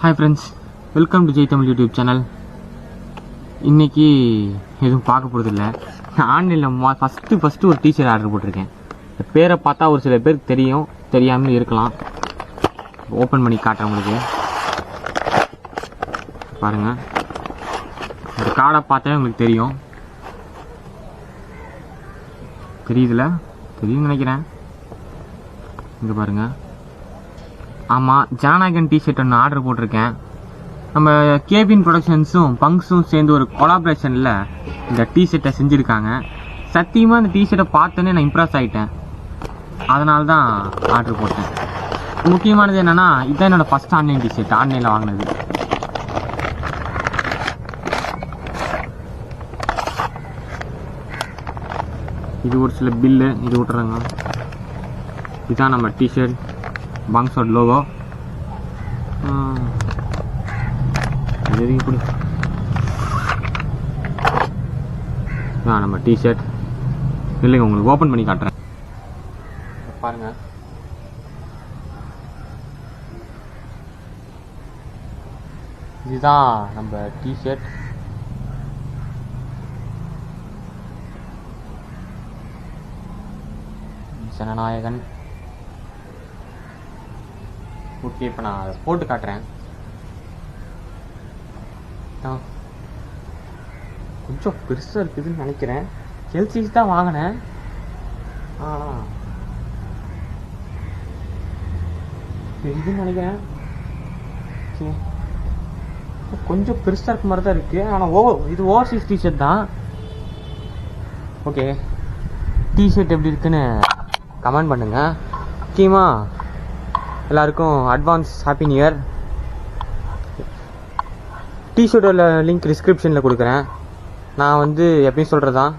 Hi friends, welcome to Jai Tamil YouTube channel. இன்றைக்கி எதுவும் பார்க்க போகிறதில்ல. நான் ஆன்லைனில் ஃபஸ்ட்டு ஒரு டிஷர்ட் ஆர்டர் போட்டிருக்கேன். இந்த பேரை பார்த்தா ஒரு சில பேருக்கு தெரியும், தெரியாமல் இருக்கலாம். ஓப்பன் பண்ணி காட்டுறேன் உங்களுக்கு. பாருங்கள், இந்த கார்டை பார்த்தாவே உங்களுக்கு தெரியும். தெரியும்னு நினைக்கிறேன். இங்கே பாருங்கள். ஆமாம், ஜனநாயகன் டிஷர்ட் ஒன்று ஆர்டர் போட்டிருக்கேன். நம்ம கேபின் ப்ரொடக்ஷன்ஸும் பங்க்ஸும் சேர்ந்து ஒரு கொலாபரேஷனில் இந்த டிஷர்ட்டை செஞ்சுருக்காங்க. சத்தியமாக இந்த டிஷர்ட்டை பார்த்தோன்னே நான் இம்ப்ரெஸ் ஆகிட்டேன். அதனால தான் ஆர்டர் போட்டேன். முக்கியமானது என்னென்னா, இதுதான் என்னோடய ஃபஸ்ட் ஆன்லைன் டிஷர்ட், ஆன்லைனில் வாங்கினது. இது ஒரு சில பில்லு, இது விட்டுறாங்க. இதுதான் நம்ம டிஷர்ட், பங்ஸோட லோகோ. இப்படி நம்ம டிஷர்ட் இல்லைங்க, உங்களுக்கு ஓப்பன் பண்ணி காட்டுறேன் பாருங்க. இதுதான் நம்ம டிஷர்ட். ஜனநாயகன். ஓகே, இப்போ நான் அதை போட்டு காட்டுறேன். கொஞ்சம் பெருசாக இருக்குதுன்னு நினைக்கிறேன். எல்சிஸ் தான் வாங்கினேன். இதுன்னு நினைக்கிறேன். கொஞ்சம் பெருசாக இருக்க மாதிரி தான் இருக்குது. ஆனால் இது ஓவர்சைஸ் டிஷர்ட் தான். ஓகே, டிஷர்ட் எப்படி இருக்குன்னு கமெண்ட் பண்ணுங்கள். முக்கியமாக எல்லாருக்கும் அட்வான்ஸ் ஹாப்பி நியூ இயர். டிஷர்ட்டோட லிங்க் டிஸ்கிரிப்ஷனில் கொடுக்குறேன். நான் எப்பயும் சொல்கிறது தான்,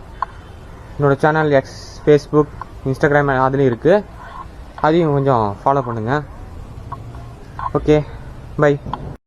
என்னோடய சேனல் எக்ஸ், ஃபேஸ்புக், இன்ஸ்டாகிராம் அதுலேயும் இருக்குது. அதையும் கொஞ்சம் ஃபாலோ பண்ணுங்கள். Okay, by.